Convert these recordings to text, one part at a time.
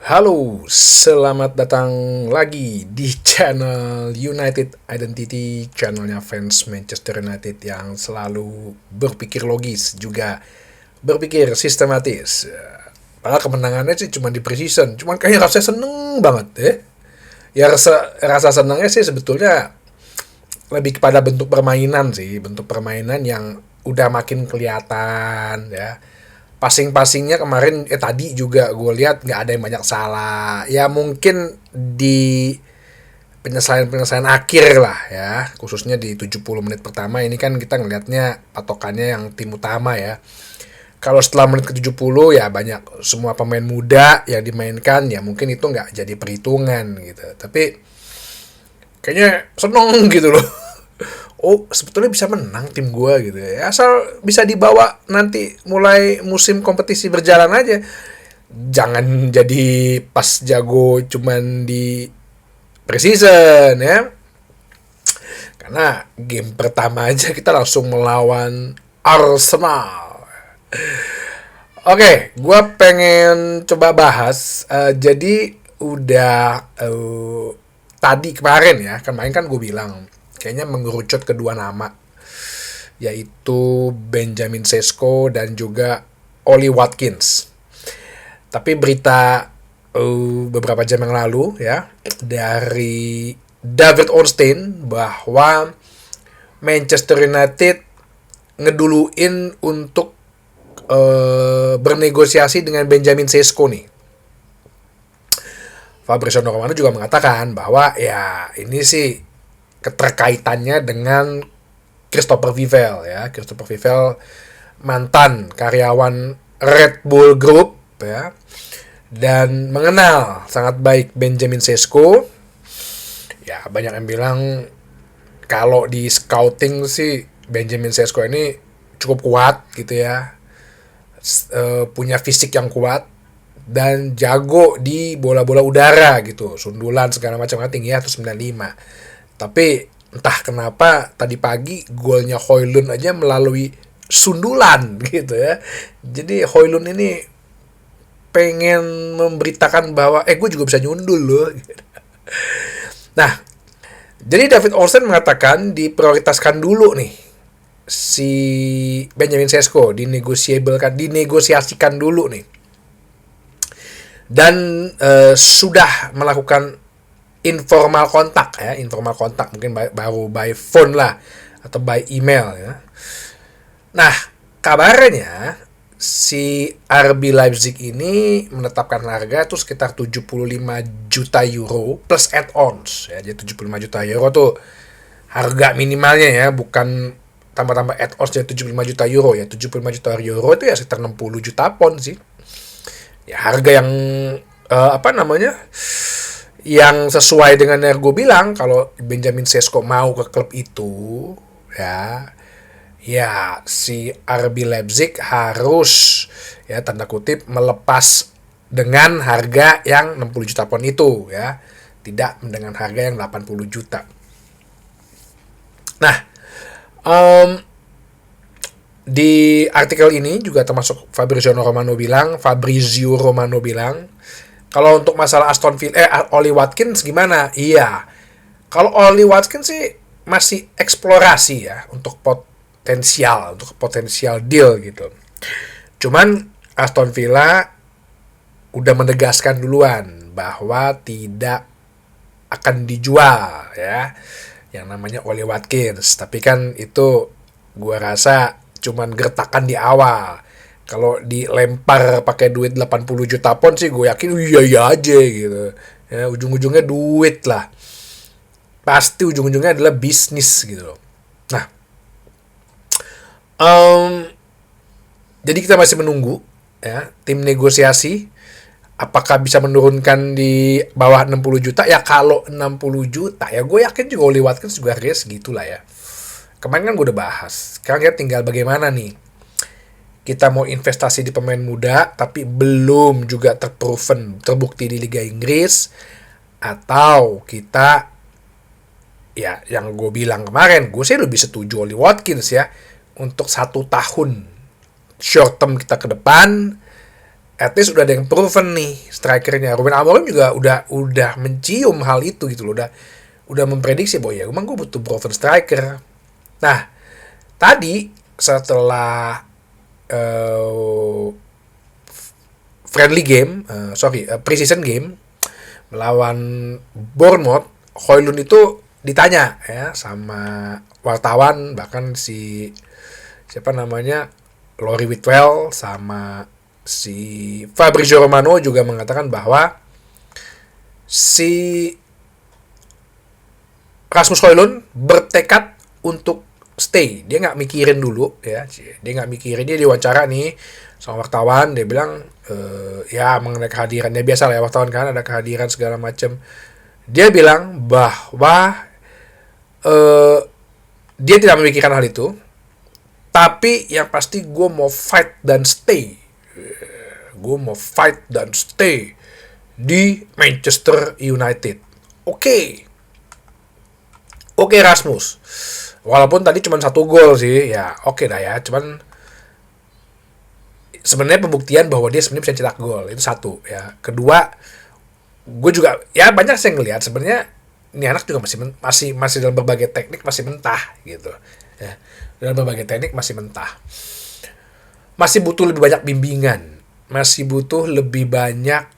Halo, selamat datang lagi di channel United Identity, channelnya fans Manchester United yang selalu berpikir logis, juga berpikir sistematis. Padahal kemenangannya sih cuma di preseason, cuman kayaknya rasanya seneng banget ya. Ya rasa senangnya sih sebetulnya lebih kepada bentuk permainan sih, bentuk permainan yang udah makin kelihatan ya. Passing-passingnya kemarin tadi juga gue lihat nggak ada yang banyak salah. Ya mungkin di penyelesaian-penyelesaian akhir lah ya, khususnya di 70 menit pertama ini kan kita ngelihatnya patokannya yang tim utama ya. Kalau setelah menit ke-70 ya banyak semua pemain muda yang dimainkan, ya mungkin itu nggak jadi perhitungan gitu. Tapi kayaknya seneng gitu loh. Oh, sebetulnya bisa menang tim gua gitu ya. Asal bisa dibawa nanti mulai musim kompetisi berjalan aja. Jangan jadi pas jago cuman di preseason ya. Karena game pertama aja kita langsung melawan Arsenal. Oke, gua pengen coba bahas. Jadi udah tadi kemarin kan gue bilang kayaknya mengerucut kedua nama, yaitu Benjamin Sesko dan juga Oli Watkins. Tapi berita beberapa jam yang lalu ya dari David Ornstein bahwa Manchester United ngeduluin untuk bernegosiasi dengan Benjamin Sesko nih. Fabrizio Romano juga mengatakan bahwa ya ini sih keterkaitannya dengan Christopher Vivel ya. Christopher Vivel mantan karyawan Red Bull Group ya, dan mengenal sangat baik Benjamin Sesko. Ya banyak yang bilang kalau di scouting sih Benjamin Sesko ini cukup kuat gitu ya. Punya fisik yang kuat dan jago di bola-bola udara gitu, sundulan segala macam, kan tingginya 195. Tapi entah kenapa tadi pagi golnya Højlund aja melalui sundulan gitu ya. Jadi Højlund ini pengen memberitakan bahwa gue juga bisa nyundul loh. Nah, jadi David Ornstein mengatakan diprioritaskan dulu nih si Benjamin Sesko, dinegosiasikan dulu nih. Dan sudah melakukan informal kontak mungkin baru by phone lah atau by email ya. Nah, kabarnya si RB Leipzig ini menetapkan harga tuh sekitar 75 juta euro plus add-ons ya. Jadi 75 juta euro tuh harga minimalnya ya, bukan tambah-tambah add-ons. Jadi 75 juta euro ya. 75 juta euro itu ya sekitar 60 juta pound sih. Ya harga yang yang sesuai dengan yang gue bilang. Kalau Benjamin Sesko mau ke klub itu ya si RB Leipzig harus ya tanda kutip melepas dengan harga yang 60 juta pound itu ya, tidak dengan harga yang 80 juta. Nah, di artikel ini juga termasuk Fabrizio Romano bilang kalau untuk masalah Oli Watkins gimana? Iya. Kalau Oli Watkins sih masih eksplorasi ya untuk potensial deal gitu. Cuman Aston Villa udah menegaskan duluan bahwa tidak akan dijual ya yang namanya Oli Watkins. Tapi kan itu gua rasa cuman gertakan di awal. Kalau dilempar pakai duit 80 juta pound sih gue yakin iya aja gitu. Ya, ujung-ujungnya duit lah. Pasti ujung-ujungnya adalah bisnis gitu loh. Nah, jadi kita masih menunggu ya tim negosiasi apakah bisa menurunkan di bawah 60 juta. Ya kalau 60 juta ya gue yakin juga Oli Watkins juga harganya segitulah ya. Kemarin kan gue udah bahas. Sekarang kita tinggal bagaimana nih kita mau investasi di pemain muda tapi belum juga terbukti di Liga Inggris, atau kita ya yang gue bilang kemarin, gue sih lebih setuju Oli Watkins ya untuk 1 tahun short term kita ke depan at least udah ada yang proven nih strikernya. Ruben Amorim juga udah mencium hal itu gitu loh, udah memprediksi bahwa ya emang gue butuh proven striker. Nah, tadi setelah friendly game, preseason game melawan Bournemouth, Højlund itu ditanya ya sama wartawan, bahkan si siapa namanya Laurie Whitwell sama si Fabrizio Romano juga mengatakan bahwa si Rasmus Højlund bertekad untuk stay. Dia nggak mikirin dulu ya, dia nggak mikirin, dia diwawancara nih sama wartawan, dia bilang ya mengenai kehadirannya, biasa lah ya wartawan kan ada kehadiran segala macam. Dia bilang bahwa dia tidak memikirkan hal itu, tapi yang pasti gue mau fight dan stay. Gue mau fight dan stay di Manchester United. Oke Rasmus. Walaupun tadi cuma 1 gol sih, ya oke dah ya. Cuman sebenarnya pembuktian bahwa dia sebenarnya bisa cetak gol itu satu ya. Kedua, gue juga ya banyak yang ngelihat sebenarnya ini anak juga masih dalam berbagai teknik masih mentah gitu ya. Dalam berbagai teknik masih mentah. Masih butuh lebih banyak bimbingan, masih butuh lebih banyak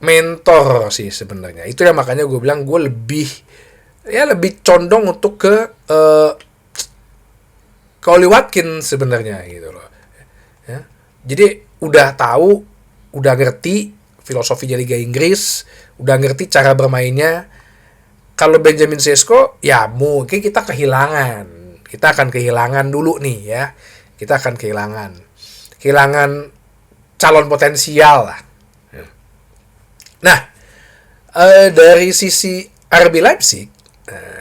mentor sih sebenarnya. Itu yang makanya gue bilang gue lebih condong untuk ke Oli Watkins sebenarnya gitu loh. Ya. Jadi udah tahu, udah ngerti filosofinya Liga Inggris, udah ngerti cara bermainnya. Kalau Benjamin Sesko, ya mungkin kita akan kehilangan dulu nih ya. Kita akan kehilangan calon potensial lah. Nah, dari sisi RB Leipzig,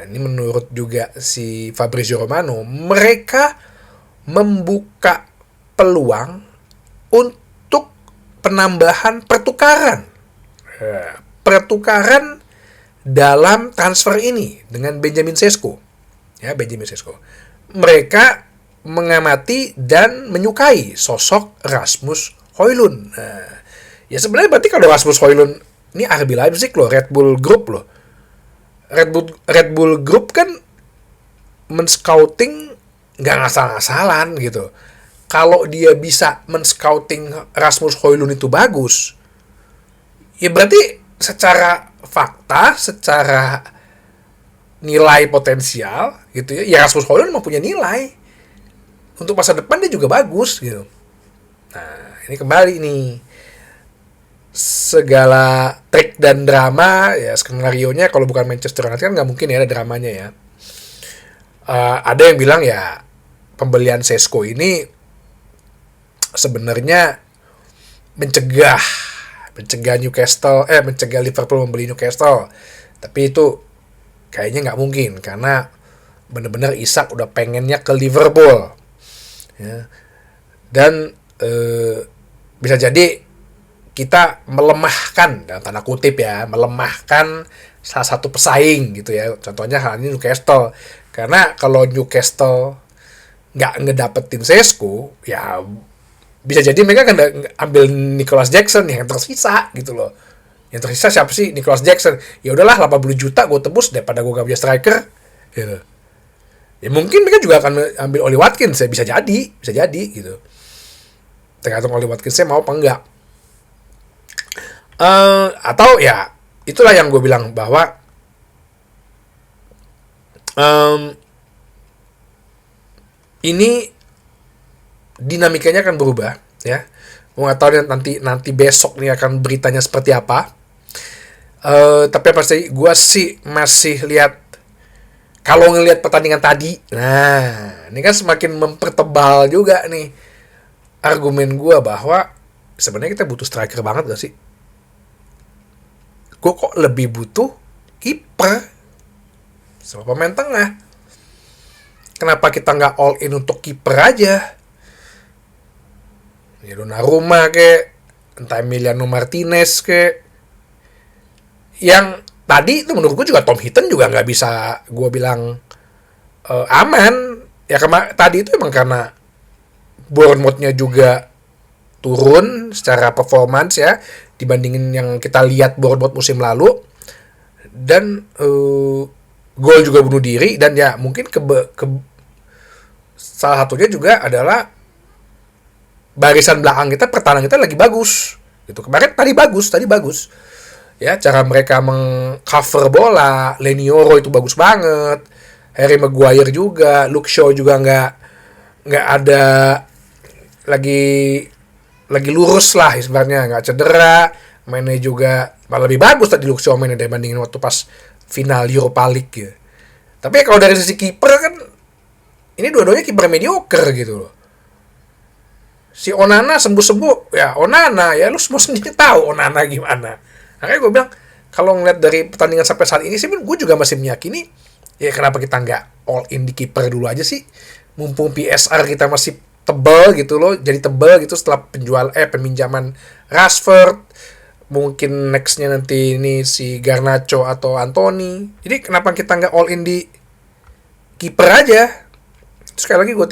ini menurut juga si Fabrizio Romano, mereka membuka peluang untuk penambahan pertukaran dalam transfer ini dengan Benjamin Sesko. Ya, Benjamin Sesko. Mereka mengamati dan menyukai sosok Rasmus Højlund. Ya sebenarnya berarti kalau Rasmus Højlund ini RB Leipzig loh, Red Bull Group loh. Red Bull Group kan men-scouting nggak ngasal-ngasalan gitu. Kalau dia bisa men-scouting Rasmus Højlund itu bagus, ya berarti secara fakta, secara nilai potensial gitu ya Rasmus Højlund mempunyai nilai. Untuk masa depan dia juga bagus gitu. Nah, ini kembali nih. Segala trik dan drama ya, skenario-nya kalau bukan Manchester United kan nggak mungkin ya ada dramanya ya. Ada yang bilang ya pembelian Sesko ini sebenarnya mencegah Liverpool membeli Newcastle, tapi itu kayaknya nggak mungkin karena benar-benar Isak udah pengennya ke Liverpool ya. Dan bisa jadi kita melemahkan, dalam tanda kutip ya, melemahkan salah satu pesaing gitu ya. Contohnya hal ini Newcastle. Karena kalau Newcastle nggak ngedapetin Sesko, ya bisa jadi mereka akan ambil Nicholas Jackson yang tersisa gitu loh. Yang tersisa siapa sih? Nicholas Jackson. Ya udahlah 80 juta gue tebus daripada gue gak punya striker gitu. Ya mungkin mereka juga akan ambil Oli Watkins ya, bisa jadi gitu. Tergantung Oli Watkins mau apa enggak. Atau ya itulah yang gue bilang bahwa ini dinamikanya akan berubah ya. Gue nggak tahu nanti besok nih akan beritanya seperti apa. Tapi pasti gue sih masih lihat, kalau ngelihat pertandingan tadi, nah ini kan semakin mempertebal juga nih argumen gue bahwa sebenarnya kita butuh striker banget gak sih? Gue kok lebih butuh kiper sama pemain tengah. Kenapa kita nggak all in untuk kiper aja? Ya Donnarumma kek, entah Emiliano Martinez kek. Yang tadi itu menurut gue juga Tom Heaton juga nggak bisa gue bilang aman. Ya tadi itu emang karena Bournemouth-nya juga turun secara performance ya dibandingin yang kita lihat board musim lalu. Dan gol juga bunuh diri, dan ya mungkin salah satunya juga adalah barisan belakang kita, pertahanan kita lagi bagus gitu. Kemarin tadi bagus ya, cara mereka mengcover bola. Lenioro itu bagus banget, Harry Maguire juga, Luke Shaw juga nggak ada lagi lurus lah sebenarnya, nggak cedera, mainnya juga malah lebih bagus tadi Luke Shaw mainnya dibandingin waktu pas final Europa League ya. Tapi kalau dari sisi kiper kan ini dua-duanya kiper mediocre gitu loh. Si Onana sembuh-sembuh ya, Onana ya, lu semua sendiri tahu Onana gimana. Makanya gue bilang kalau ngeliat dari pertandingan sampai saat ini sih, gue juga masih meyakini ya kenapa kita nggak all in di kiper dulu aja sih, mumpung PSR kita masih tebal gitu loh, jadi tebal gitu setelah peminjaman Rashford. Mungkin nextnya nanti ini si Garnacho atau Anthony. Jadi kenapa kita nggak all in di kiper aja? Sekali lagi gue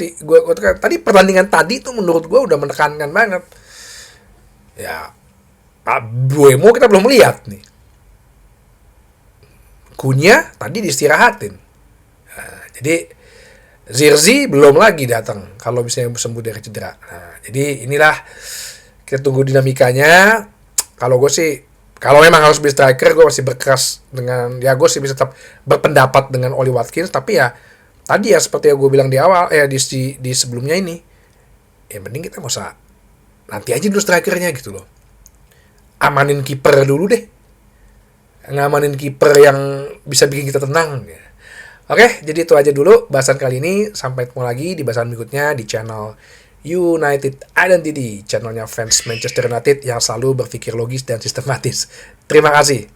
tadi pertandingan tadi tuh menurut gue udah menekankan banget. Ya, Buemo kita belum lihat nih. Kunya tadi diistirahatin. Nah, jadi Zirzi belum lagi datang kalau misalnya sembuh dari cedera. Nah, jadi inilah kita tunggu dinamikanya. Kalau gue sih, kalau memang harus beli striker, gue masih berkeras dengan, ya gue sih bisa tetap berpendapat dengan Oli Watkins. Tapi ya tadi ya seperti yang gue bilang di awal, di sebelumnya ini, ya mending kita nggak usah, nanti aja dulu strikernya gitu loh. Amanin kiper dulu deh, ngamanin kiper yang bisa bikin kita tenang ya. Oke, jadi itu aja dulu bahasan kali ini. Sampai ketemu lagi di bahasan berikutnya di channel United Identity, channelnya fans Manchester United yang selalu berpikir logis dan sistematis. Terima kasih.